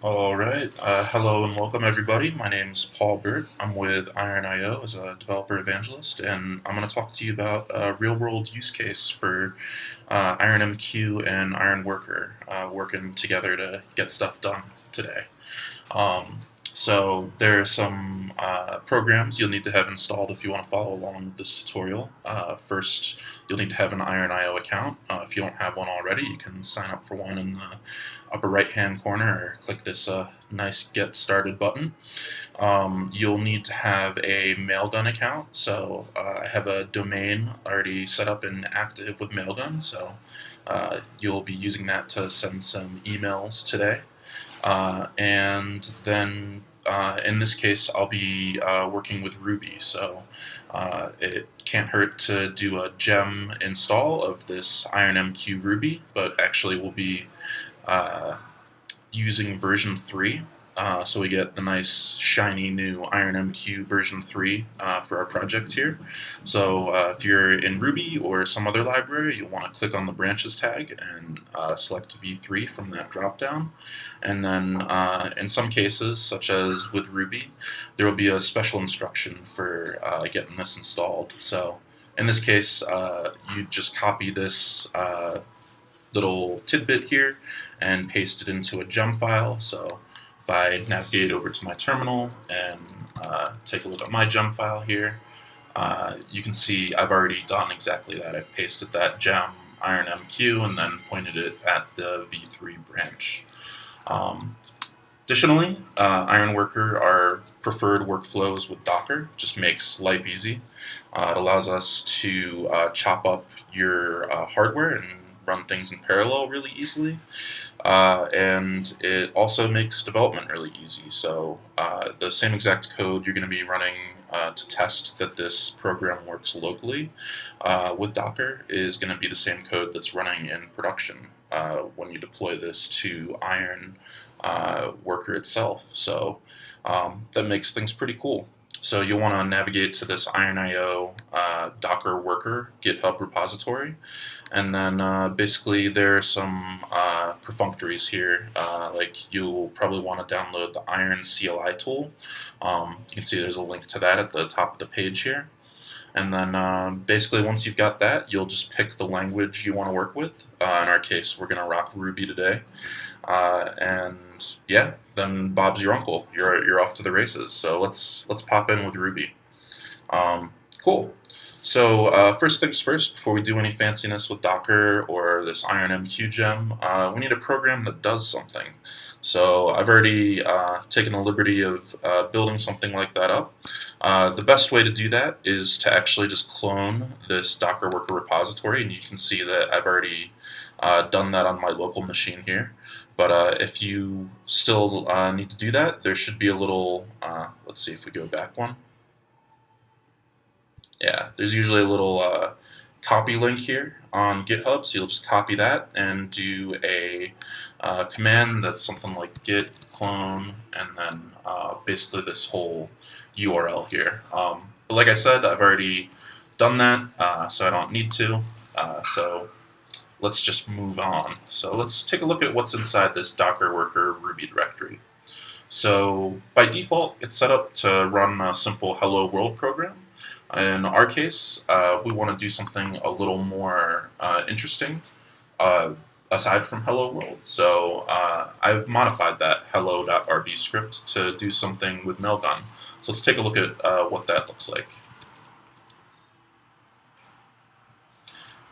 All right. Hello and welcome, everybody. My name's Paul Burt. I'm with IronIO as a developer evangelist, and I'm going to talk to you about a real-world use case for IronMQ and IronWorker working together to get stuff done today. Um, so there are some programs you'll need to have installed if you want to follow along with this tutorial. First, you'll need to have an IronIO account. If you don't have one already, you can sign up for one in the upper right-hand corner or click this nice Get Started button. You'll need to have a Mailgun account. So I have a domain already set up and active with Mailgun, so you'll be using that to send some emails today. And then in this case, I'll be working with Ruby, so it can't hurt to do a gem install of this IronMQ Ruby, but actually we'll be using version 3. So we get the nice shiny new IronMQ version 3 for our project here. So if you're in Ruby or some other library, you'll want to click on the branches tag and select v3 from that dropdown. And then in some cases, such as with Ruby, there will be a special instruction for getting this installed. So in this case, you just copy this little tidbit here and paste it into a gem file. So if I navigate over to my terminal and take a look at my gem file here, you can see I've already done exactly that. I've pasted that gem IronMQ and then pointed it at the v3 branch. Additionally, IronWorker, our preferred workflows with Docker, just makes life easy. It allows us to chop up your hardware and run things in parallel really easily. And it also makes development really easy. So the same exact code you're going to be running to test that this program works locally with Docker is going to be the same code that's running in production when you deploy this to IronWorker itself. So that makes things pretty cool. So you'll want to navigate to this IronIO Docker Worker GitHub repository, and then basically there are some perfunctories here. Like you'll probably want to download the Iron CLI tool. You can see there's a link to that at the top of the page here. And then basically once you've got that, you'll just pick the language you want to work with. In our case, we're going to rock Ruby today. And yeah, then Bob's your uncle. You're off to the races. So let's pop in with Ruby. Cool. So first things first, before we do any fanciness with Docker or this IronMQ gem, we need a program that does something. So I've already taken the liberty of building something like that up. The best way to do that is to actually just clone this Docker Worker repository, and you can see that I've already done that on my local machine here. But if you still need to do that, there should be a little, let's see if we go back one. Yeah, there's usually a little copy link here on GitHub, so you'll just copy that and do a command that's something like git clone and then basically this whole URL here. But like I said, I've already done that, so I don't need to. So let's just move on. So let's take a look at what's inside this Docker Worker Ruby directory. So by default, it's set up to run a simple hello world program. In our case, we want to do something a little more interesting aside from hello world. So I've modified that hello.rb script to do something with Mailgun. So let's take a look at what that looks like.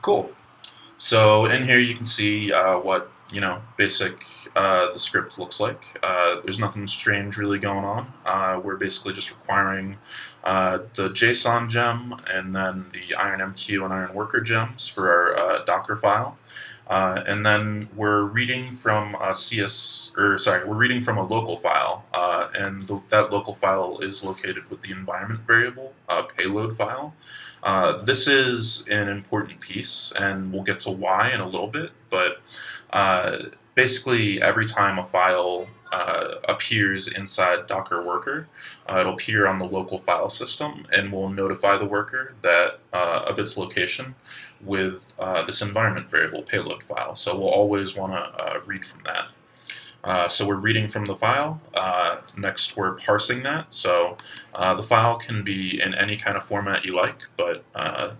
Cool. So in here you can see what basic the script looks like. There's nothing strange really going on. We're basically just requiring the JSON gem and then the IronMQ and IronWorker gems for our Docker file. And then we're reading from a we're reading from a local file, and that local file is located with the environment variable payload file. This is an important piece, and we'll get to why in a little bit, but basically every time a file appears inside Docker Worker, it'll appear on the local file system and will notify the worker that of its location with this environment variable payload file. So we'll always want to read from that. So we're reading from the file. Next, we're parsing that. So the file can be in any kind of format you like, but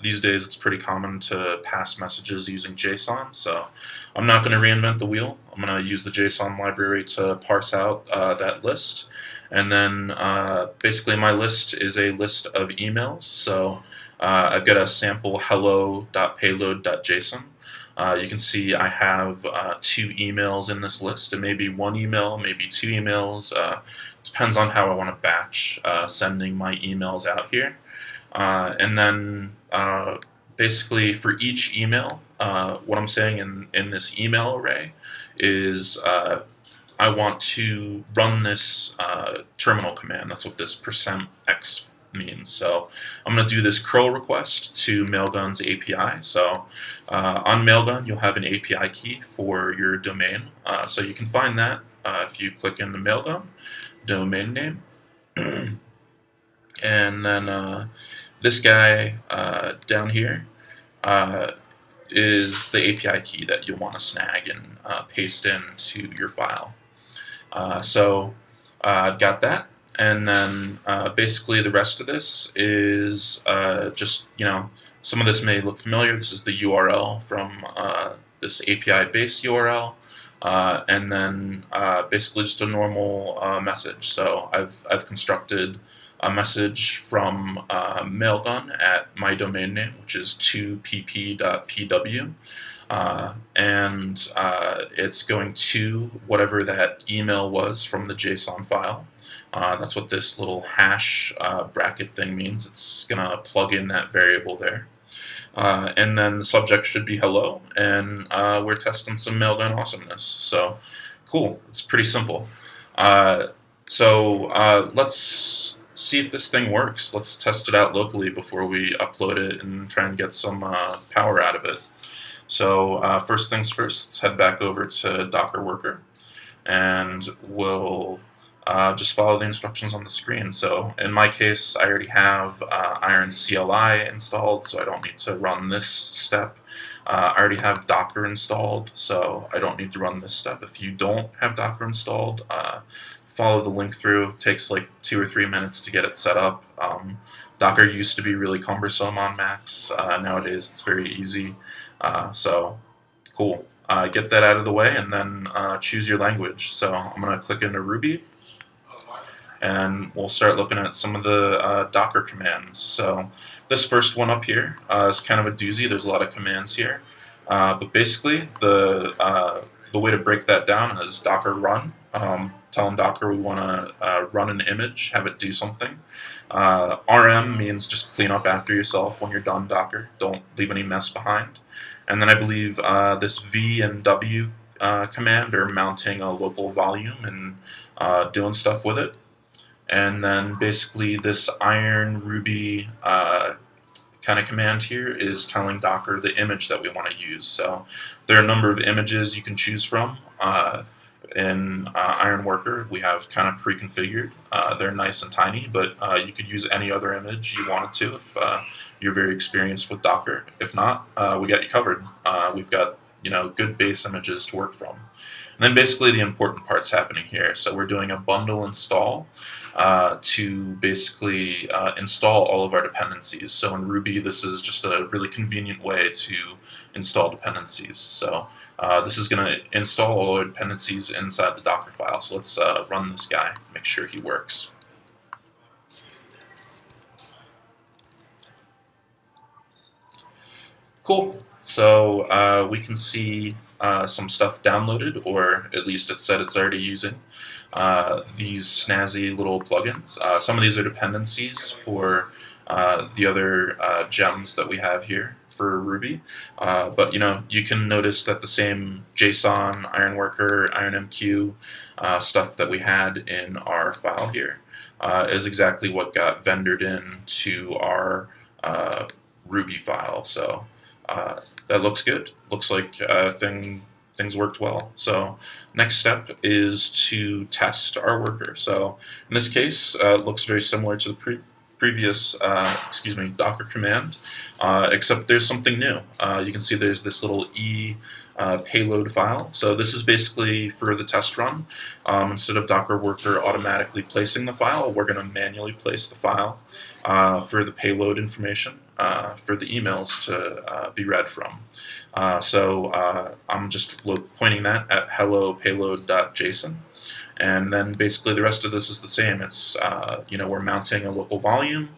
these days it's pretty common to pass messages using JSON. So I'm not going to reinvent the wheel. I'm going to use the JSON library to parse out that list. And then basically my list is a list of emails. So I've got a sample hello.payload.json. You can see I have 2 emails in this list. It may be 1 email, maybe 2 emails. Depends on how I want to batch sending my emails out here. And then basically for each email, what I'm saying in this email array is I want to run this terminal command. That's what this %x means. So I'm going to do this curl request to Mailgun's API. So on Mailgun, you'll have an API key for your domain. So you can find that if you click into Mailgun, domain name. And then this guy down here is the API key that you'll want to snag and paste into your file. So I've got that. And then basically the rest of this is just, some of this may look familiar. This is the URL from this API base URL. And then basically just a normal message. So I've constructed a message from Mailgun at my domain name, which is 2pp.pw. And it's going to whatever that email was from the JSON file. That's what this little hash bracket thing means. It's going to plug in that variable there. And then the subject should be hello, and we're testing some Mailgun awesomeness. So cool, it's pretty simple. So let's see if this thing works. Let's test it out locally before we upload it and try and get some power out of it. So first things first, let's head back over to Docker Worker, and we'll just follow the instructions on the screen. So in my case, I already have Iron Cli installed, so I don't need to run this step. I already have Docker installed, so I don't need to run this step. If you don't have Docker installed, follow the link through. It takes like 2 or 3 minutes to get it set up. Docker used to be really cumbersome on Macs. Nowadays it's very easy. So cool. Get that out of the way, and then choose your language. So I'm going to click into Ruby, and we'll start looking at some of the Docker commands. So this first one up here is kind of a doozy. There's a lot of commands here, but basically the way to break that down is Docker run. Telling Docker we want to run an image, have it do something. RM means just clean up after yourself when you're done, Docker. Don't leave any mess behind. And then I believe this V and W command are mounting a local volume and doing stuff with it. And then basically this iron ruby kind of command here is telling Docker the image that we want to use. So there are a number of images you can choose from. In IronWorker, we have kind of pre-configured. They're nice and tiny, but you could use any other image you wanted to if you're very experienced with Docker. If not, we got you covered. We've got good base images to work from. And then basically the important part's happening here. So we're doing a bundle install to basically install all of our dependencies. So in Ruby, this is just a really convenient way to install dependencies. So this is going to install all our dependencies inside the Docker file. So let's run this guy, make sure he works. Cool. So we can see some stuff downloaded, or at least it said it's already using these snazzy little plugins. Some of these are dependencies for the other gems that we have here for Ruby, but you can notice that the same JSON, IronWorker, IronMQ stuff that we had in our file here is exactly what got vendored in to our Ruby file. So that looks good. Looks like things worked well. So next step is to test our worker. So in this case, it looks very similar to the previous Docker command, except there's something new. You can see there's this little E payload file. So this is basically for the test run. Instead of Docker Worker automatically placing the file, we're going to manually place the file for the payload information for the emails to be read from. I'm just pointing that at hello payload.json. And then basically the rest of this is the same. It's, we're mounting a local volume.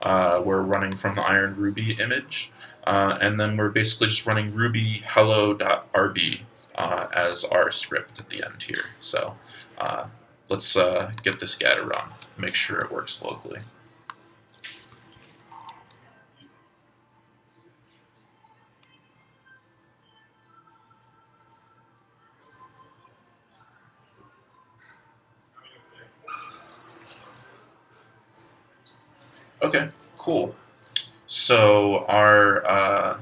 We're running from the Iron Ruby image. And then we're basically just running ruby hello.rb as our script at the end here. So let's get this guy to run, make sure it works locally. Okay, cool. So our,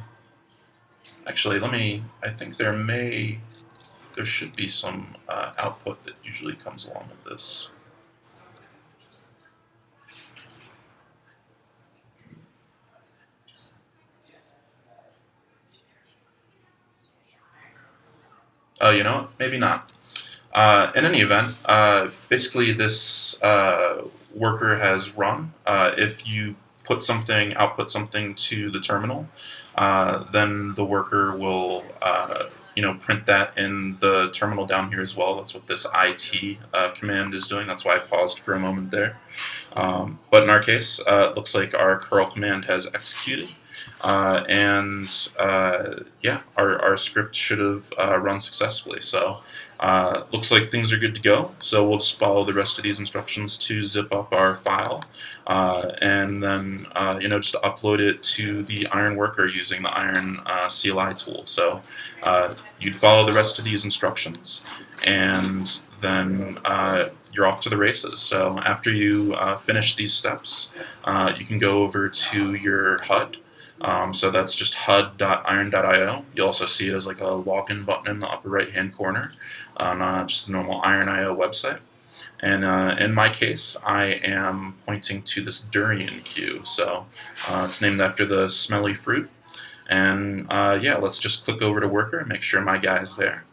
actually, I think there should be some output that usually comes along with this. Oh, you know what? Maybe not. In any event, basically this worker has run. If you output something to the terminal, then the worker will, print that in the terminal down here as well. That's what this IT command is doing. That's why I paused for a moment there. But in our case, it looks like our curl command has executed. Yeah, our script should have run successfully. So looks like things are good to go. So we'll just follow the rest of these instructions to zip up our file, and then just upload it to the IronWorker using the Iron CLI tool. So you'd follow the rest of these instructions, and then you're off to the races. So after you finish these steps, you can go over to your HUD. So that's just hud.iron.io. You'll also see it as like a login button in the upper right hand corner on just the normal IronIO website. And in my case, I am pointing to this durian queue. So it's named after the smelly fruit. And yeah, let's just click over to Worker and make sure my guy's there.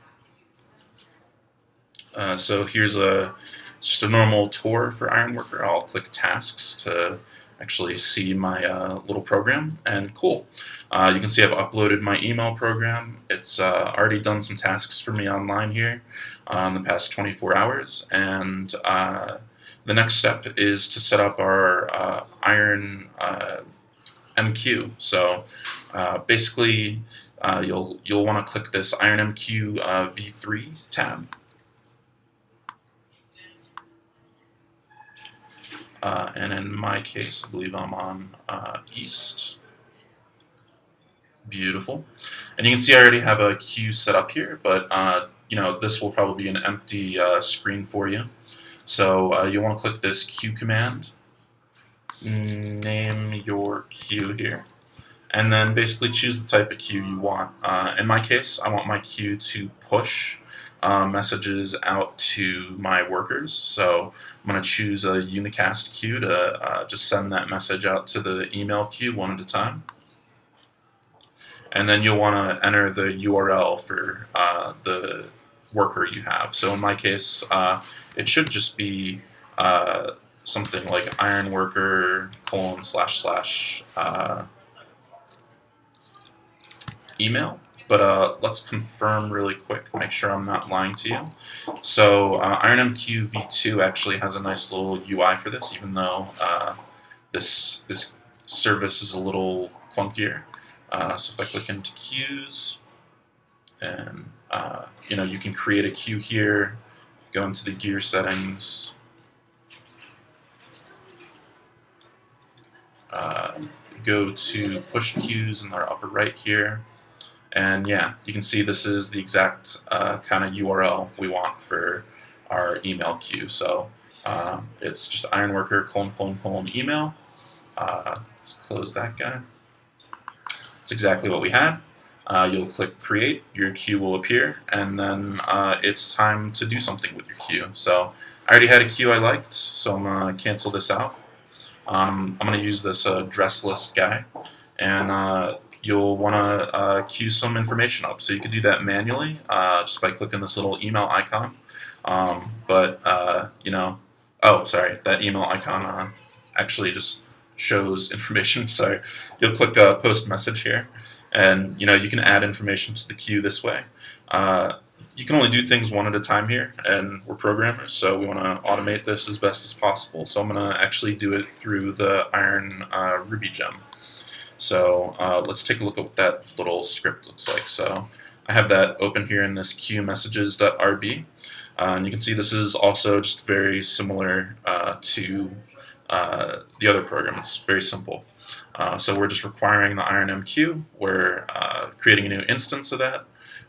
So here's just a normal tour for IronWorker. I'll click Tasks to actually see my little program, and cool. You can see I've uploaded my email program. It's already done some tasks for me online here in the past 24 hours, and the next step is to set up our Iron MQ. So basically you'll want to click this IronMQ v3 tab. And in my case, I believe I'm on East. Beautiful. And you can see I already have a queue set up here, but this will probably be an empty screen for you. So you want to click this queue command, name your queue here, and then basically choose the type of queue you want. In my case, I want my queue to push messages out to my workers. So I'm going to choose a unicast queue to just send that message out to the email queue one at a time. And then you'll want to enter the URL for the worker you have. So in my case, it should just be something like IronWorker : // But let's confirm really quick, make sure I'm not lying to you. So IronMQ v2 actually has a nice little UI for this, even though this service is a little clunkier. So if I click into queues, and you can create a queue here, go into the gear settings, go to push queues in the upper right here. And yeah, you can see this is the exact kind of URL we want for our email queue. So it's just IronWorker : email. Let's close that guy. It's exactly what we had. You'll click create, your queue will appear, and then it's time to do something with your queue. So I already had a queue I liked, so I'm going to cancel this out. I'm going to use this address list guy, and you'll want to queue some information up. So you can do that manually just by clicking this little email icon. Oh, sorry, that email icon actually just shows information. So you'll click post message here, and you can add information to the queue this way. You can only do things one at a time here, and we're programmers, so we want to automate this as best as possible. So I'm going to actually do it through the Iron Ruby gem. So let's take a look at what that little script looks like. So I have that open here in this queue messages.rb. And you can see this is also just very similar to the other program. It's very simple. So we're just requiring the IronMQ. We're creating a new instance of that.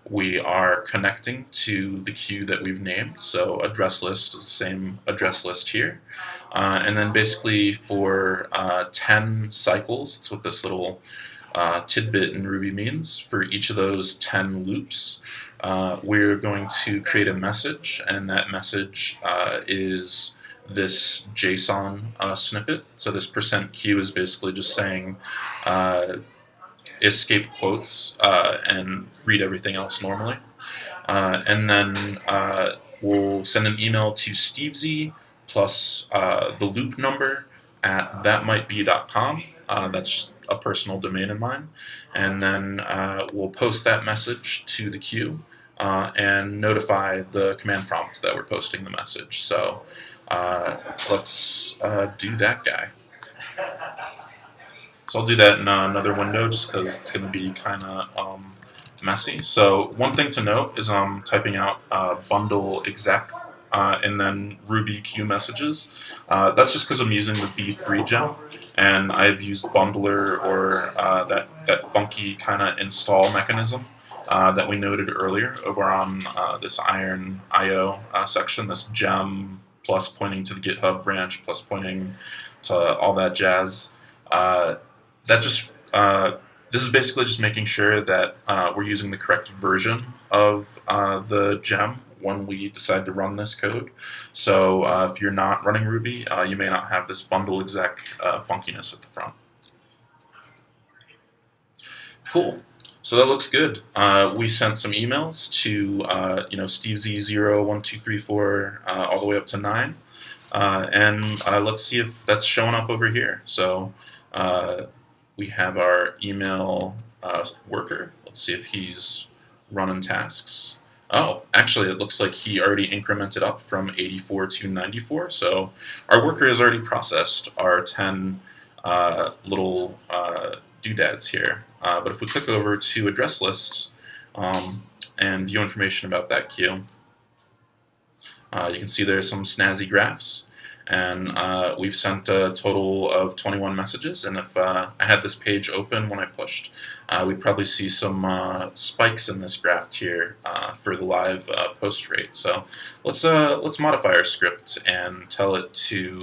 We are connecting to the queue that we've named. So address list is the same address list here. And then basically for 10 cycles, that's what this little tidbit in Ruby means. For each of those 10 loops, we're going to create a message, and that message is this JSON snippet. So this %q is basically just saying escape quotes and read everything else normally. And then we'll send an email to stevez plus the loop number at thatmightbe.com. That's just a personal domain of mine. And then we'll post that message to the queue and notify the command prompt that we're posting the message. So let's do that guy. So I'll do that in another window just because it's going to be kind of messy. So one thing to note is I'm typing out bundle exec and then Ruby queue messages. That's just because I'm using the v3 gem, and I've used bundler or that funky kind of install mechanism that we noted earlier over on this Iron IO section, this gem plus pointing to the GitHub branch plus pointing to all that jazz. This is basically just making sure that we're using the correct version of the gem when we decide to run this code. So if you're not running Ruby, you may not have this bundle exec funkiness at the front. Cool. So that looks good. We sent some emails to stevez0, 1, 2, 3, 4, all the way up to 9. And let's see if that's showing up over here. So we have our email worker. Let's see if he's running tasks. Oh, actually, it looks like he already incremented up from 84 to 94. So our worker has already processed our 10 little doodads here. But if we click over to address lists and view information about that queue, you can see there's some snazzy graphs. And we've sent a total of 21 messages, and if I had this page open when I pushed, we'd probably see some spikes in this graph here for the live post rate. So let's modify our script and tell it to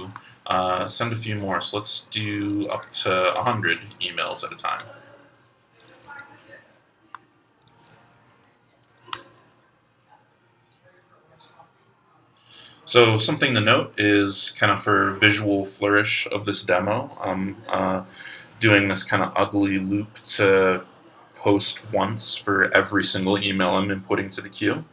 send a few more. So let's do up to 100 emails at a time. So something to note is kind of for visual flourish of this demo, I'm doing this kind of ugly loop to post once for every single email I'm inputting to the queue.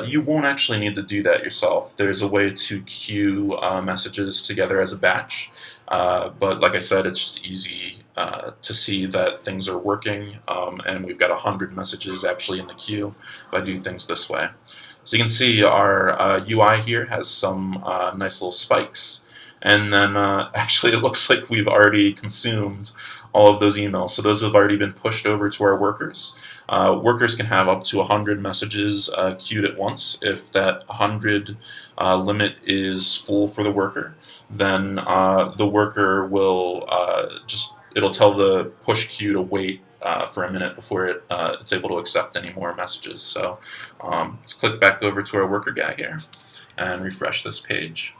You won't actually need to do that yourself. There's a way to queue messages together as a batch, but like I said, it's just easy to see that things are working, and we've got 100 messages actually in the queue if I do things this way. So you can see our UI here has some nice little spikes, and then actually it looks like we've already consumed all of those emails. So those have already been pushed over to our workers. Workers can have up to 100 messages queued at once. If that 100 limit is full for the worker, then the worker will it'll tell the push queue to wait for a minute before it's able to accept any more messages. So let's click back over to our worker guy here and refresh this page.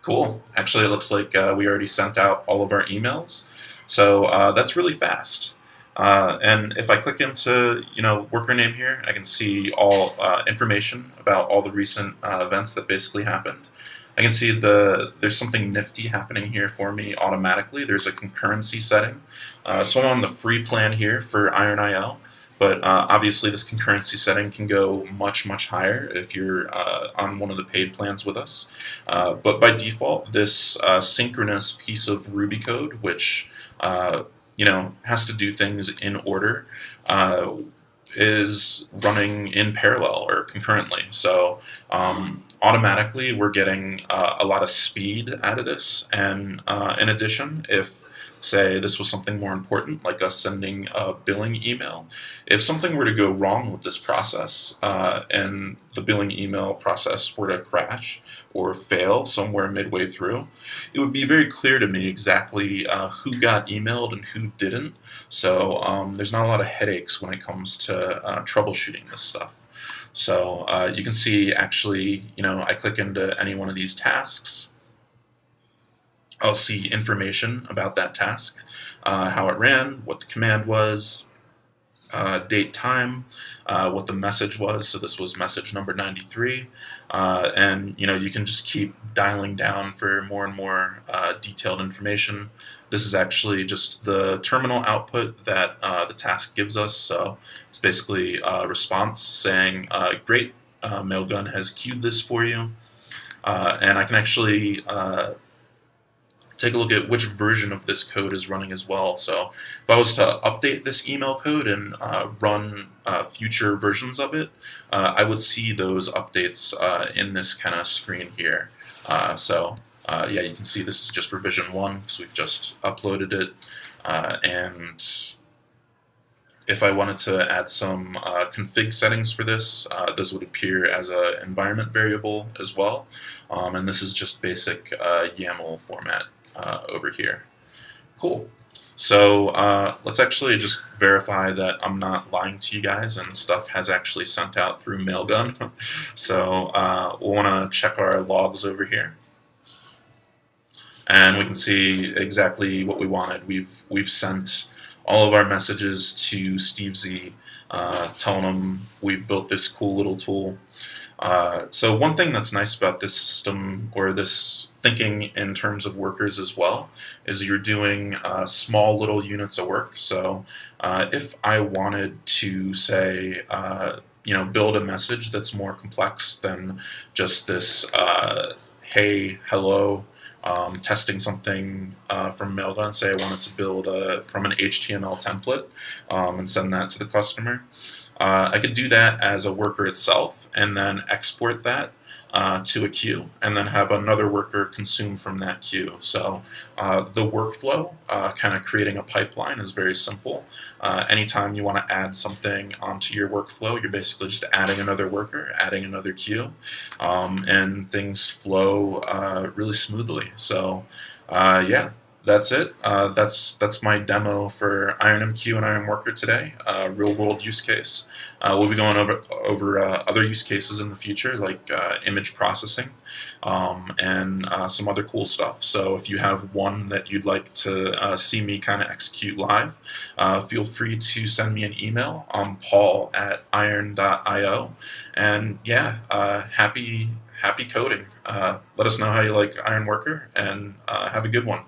Cool. Actually, it looks like we already sent out all of our emails. So that's really fast. And if I click into worker name here, I can see all information about all the recent events that basically happened. I can see there's something nifty happening here for me automatically. There's a concurrency setting. So I'm on the free plan here for IronIO, but obviously this concurrency setting can go much, much higher if you're on one of the paid plans with us. But by default, this synchronous piece of Ruby code, which has to do things in order, is running in parallel or concurrently. So automatically we're getting a lot of speed out of this. And in addition, if say this was something more important, like us sending a billing email, if something were to go wrong with this process and the billing email process were to crash or fail somewhere midway through, it would be very clear to me exactly who got emailed and who didn't. So there's not a lot of headaches when it comes to troubleshooting this stuff. So you can see actually, I click into any one of these tasks, I'll see information about that task, how it ran, what the command was, date, time, what the message was. So this was message number 93, and you can just keep dialing down for more and more detailed information. This is actually just the terminal output that the task gives us. So it's basically a response saying, "Great, Mailgun has queued this for you," and I can actually take a look at which version of this code is running as well. So if I was to update this email code and run future versions of it, I would see those updates in this kind of screen here. Yeah, you can see this is just revision 1 because we've just uploaded it. And if I wanted to add some config settings for this, those would appear as an environment variable as well. And this is just basic YAML format over here. Cool. So let's actually just verify that I'm not lying to you guys and stuff has actually sent out through Mailgun. So we'll want to check our logs over here. And we can see exactly what we wanted. We've sent all of our messages to Steve Z, telling him we've built this cool little tool. So one thing that's nice about this system, or this thinking in terms of workers as well, is you're doing small little units of work. So if I wanted to say, build a message that's more complex than just this, hey, hello, testing something from Mailgun, say I wanted to build from an HTML template and send that to the customer. I could do that as a worker itself and then export that to a queue and then have another worker consume from that queue. So the workflow, kind of creating a pipeline, is very simple. Anytime you want to add something onto your workflow, you're basically just adding another worker, adding another queue, and things flow really smoothly. So yeah. That's it. That's my demo for IronMQ and IronWorker today. Real world use case. We'll be going over other use cases in the future, like image processing and some other cool stuff. So if you have one that you'd like to see me kind of execute live, feel free to send me an email. I'm paul@iron.io. And yeah, happy coding. Let us know how you like IronWorker, and have a good one.